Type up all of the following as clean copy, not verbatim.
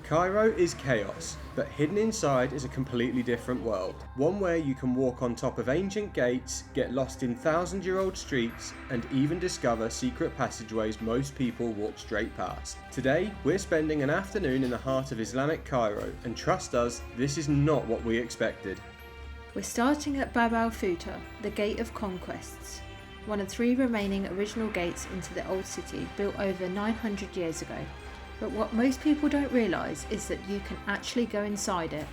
Cairo is chaos, but hidden inside is a completely different world. One where you can walk on top of ancient gates, get lost in thousand-year-old streets, and even discover secret passageways most people walk straight past. Today, we're spending an afternoon in the heart of Islamic Cairo, and trust us, this is not what we expected. We're starting at Bab al-Futuh, the Gate of Conquests, one of 3 remaining original gates into the old city built over 900 years ago. But what most people don't realise is that you can actually go inside it.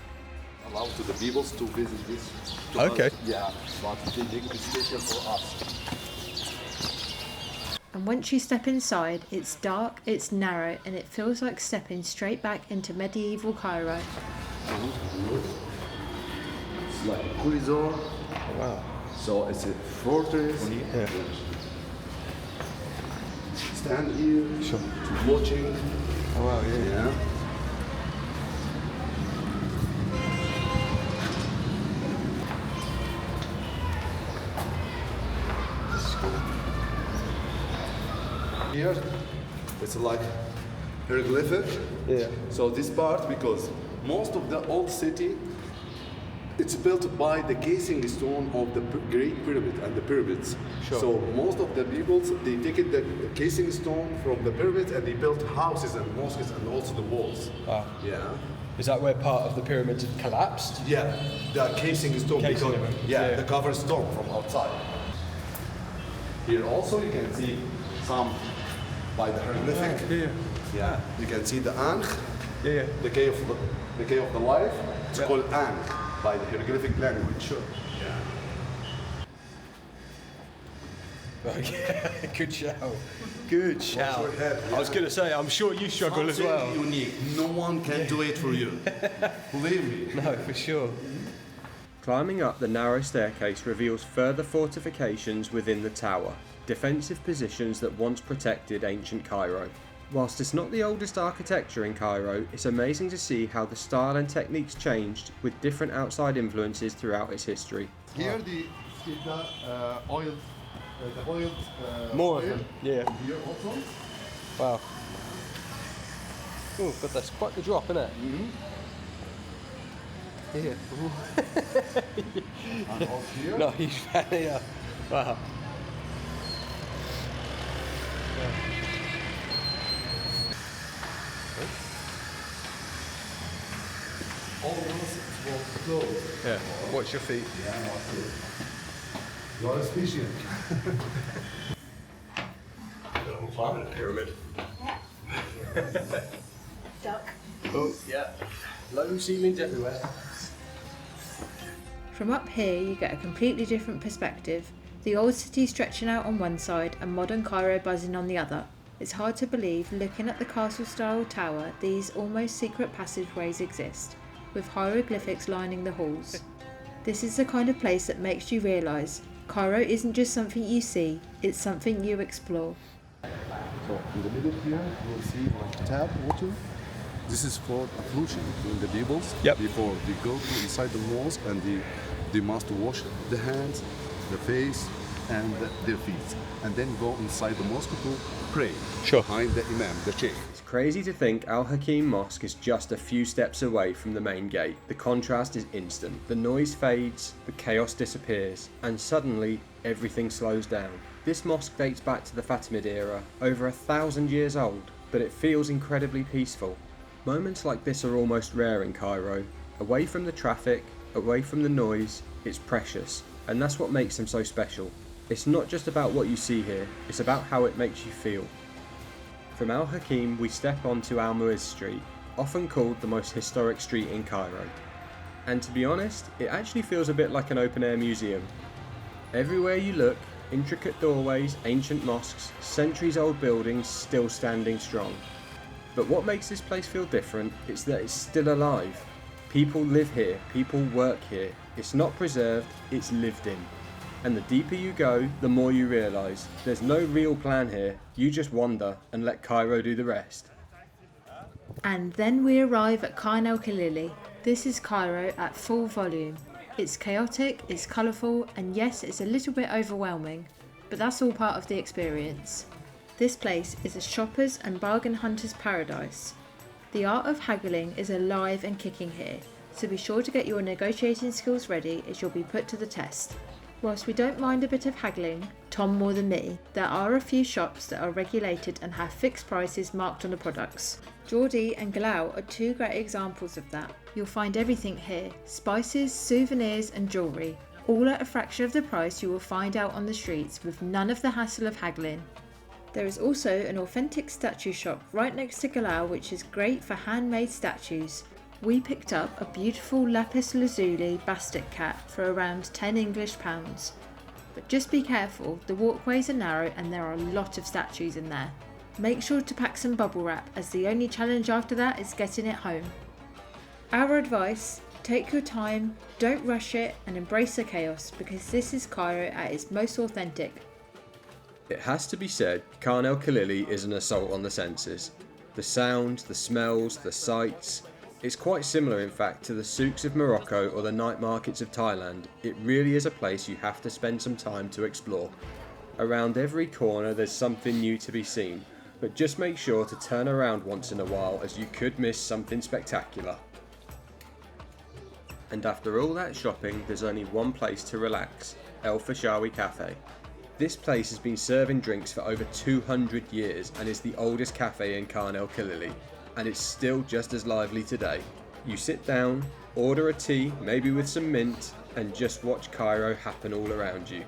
Allow to the people to visit this. Okay. Yeah, but they make it special for us. And once you step inside, it's dark, it's narrow, and it feels like stepping straight back into medieval Cairo. It's like a corridor. Wow. So it's a fortress. Yeah. Stand here, Sure. watching. Oh wow, Yeah. This is cool. Here, it's like hieroglyphic. Yeah. So this part, because most of the old city, it's built by the casing stone of the Great Pyramid and the pyramids. Sure. So most of the people, they take it, the casing stone from the pyramids and they built houses and mosques and also the walls. Wow. Yeah. Is that where part of the pyramids had collapsed? Yeah, the casing stone. Casing because, of it, yeah, yeah. the cover stone from outside. Here also you can see some by the hieroglyphic. Yeah. Yeah. You can see the Ankh, Yeah. the key of the life. It's Yeah. called Ankh by the hieroglyphic language. Sure. Yeah. Okay. Good shout. Good shout. your head, I was going to say, I'm sure you struggle as well. Something unique. No one can do it for you. Believe me. No, for sure. Climbing up the narrow staircase reveals further fortifications within the tower, defensive positions that once protected ancient Cairo. Whilst it's not the oldest architecture in Cairo, it's amazing to see how the style and techniques changed with different outside influences throughout its history. Here the oil, the oil. More of oil. them, yeah. Here also. Wow. Oh, but that's quite the drop, isn't it? Yeah. And also here. No, he's yeah. Wow. All of us will close. Yeah. Watch your feet. Yeah, you are a species. Pyramid. Duck. Oh, yeah. Low ceilings everywhere. From up here you get a completely different perspective, the old city stretching out on one side and modern Cairo buzzing on the other. It's hard to believe, looking at the castle-style tower, these almost secret passageways exist, with hieroglyphics lining the halls. This is the kind of place that makes you realise Cairo isn't just something you see, it's something you explore. So in the middle here, you will see like tap water. This is for ablution in the peoples. Yep. Before they go to inside the mosque and they must wash the hands, the face, and their feet, and then go inside the mosque to pray. Sure. Behind the imam, the sheikh. It's crazy to think Al-Hakim Mosque is just a few steps away from the main gate. The contrast is instant. The noise fades, the chaos disappears, and suddenly everything slows down. This mosque dates back to the Fatimid era, over 1,000 years old, but it feels incredibly peaceful. Moments like this are almost rare in Cairo. Away from the traffic, away from the noise, it's precious, and that's what makes them so special. It's not just about what you see here, it's about how it makes you feel. From Al-Hakim we step onto Muiz Street, often called the most historic street in Cairo. And to be honest, it actually feels a bit like an open-air museum. Everywhere you look, intricate doorways, ancient mosques, centuries-old buildings still standing strong. But what makes this place feel different is that it's still alive. People live here, people work here. It's not preserved, it's lived in. And the deeper you go, the more you realise there's no real plan here, you just wander and let Cairo do the rest. And then we arrive at Khan El-Khalili. This is Cairo at full volume. It's chaotic, it's colourful, and yes, it's a little bit overwhelming, but that's all part of the experience. This place is a shopper's and bargain hunter's paradise. The art of haggling is alive and kicking here, so be sure to get your negotiating skills ready as you'll be put to the test. Whilst we don't mind a bit of haggling, Tom more than me, there are a few shops that are regulated and have fixed prices marked on the products. Geordie and Galau are two great examples of that. You'll find everything here, spices, souvenirs and jewellery, all at a fraction of the price you will find out on the streets with none of the hassle of haggling. There is also an authentic statue shop right next to Galau which is great for handmade statues. We picked up a beautiful lapis lazuli bastet cat for around 10 English pounds. But just be careful, the walkways are narrow and there are a lot of statues in there. Make sure to pack some bubble wrap as the only challenge after that is getting it home. Our advice, take your time, don't rush it and embrace the chaos because this is Cairo at its most authentic. It has to be said, Khan El-Khalili is an assault on the senses. The sounds, the smells, the sights. It's quite similar in fact to the souks of Morocco or the night markets of Thailand. It really is a place you have to spend some time to explore. Around every corner there's something new to be seen, but just make sure to turn around once in a while as you could miss something spectacular. And after all that shopping, there's only one place to relax, Fishawi Cafe. This place has been serving drinks for over 200 years and is the oldest cafe in Khan El-Khalili, and it's still just as lively today. You sit down, order a tea, maybe with some mint, and just watch Cairo happen all around you.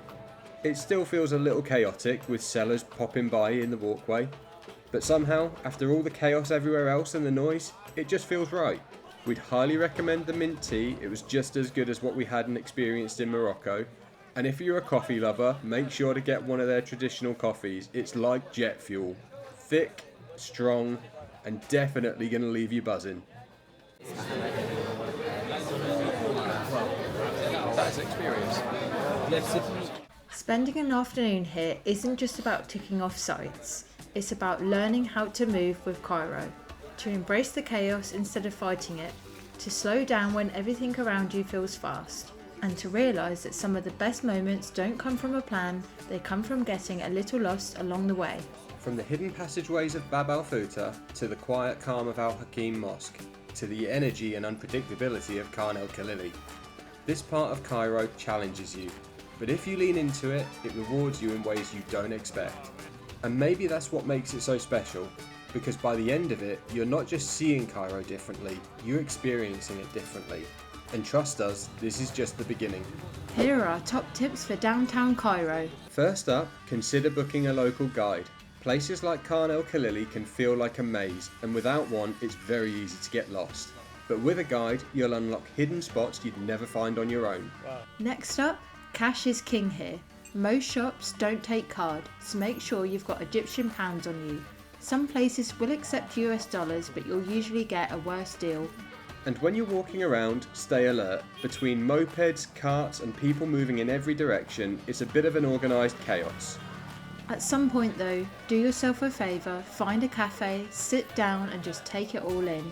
It still feels a little chaotic with sellers popping by in the walkway, but somehow, after all the chaos everywhere else and the noise, it just feels right. We'd highly recommend the mint tea. It was just as good as what we had and experienced in Morocco. And if you're a coffee lover, make sure to get one of their traditional coffees. It's like jet fuel. Thick, strong, and definitely going to leave you buzzing. That's experience. Spending an afternoon here isn't just about ticking off sites. It's about learning how to move with Cairo, to embrace the chaos instead of fighting it, to slow down when everything around you feels fast, and to realise that some of the best moments don't come from a plan, they come from getting a little lost along the way. From the hidden passageways of Bab al-Futuh to the quiet calm of Al-Hakim Mosque to the energy and unpredictability of Khan El-Khalili. This part of Cairo challenges you, but if you lean into it, it rewards you in ways you don't expect. And maybe that's what makes it so special, because by the end of it, you're not just seeing Cairo differently, you're experiencing it differently. And trust us, this is just the beginning. Here are our top tips for downtown Cairo. First up, consider booking a local guide. Places like Khan El-Khalili can feel like a maze, and without one, it's very easy to get lost. But with a guide, you'll unlock hidden spots you'd never find on your own. Wow. Next up, cash is king here. Most shops don't take card, so make sure you've got Egyptian pounds on you. Some places will accept US dollars, but you'll usually get a worse deal. And when you're walking around, stay alert. Between mopeds, carts and people moving in every direction, it's a bit of an organised chaos. At some point though, do yourself a favour, find a cafe, sit down and just take it all in.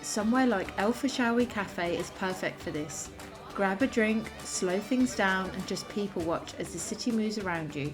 Somewhere like Fishawi Cafe is perfect for this. Grab a drink, slow things down and just people watch as the city moves around you.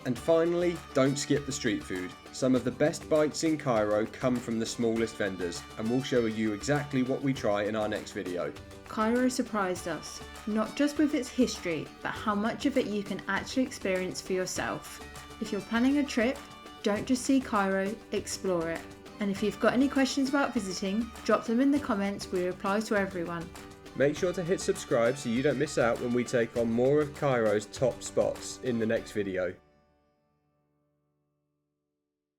And finally, don't skip the street food. Some of the best bites in Cairo come from the smallest vendors, and we'll show you exactly what we try in our next video. Cairo surprised us, not just with its history, but how much of it you can actually experience for yourself. If you're planning a trip, don't just see Cairo, explore it. And if you've got any questions about visiting, drop them in the comments, we reply to everyone. Make sure to hit subscribe so you don't miss out when we take on more of Cairo's top spots in the next video.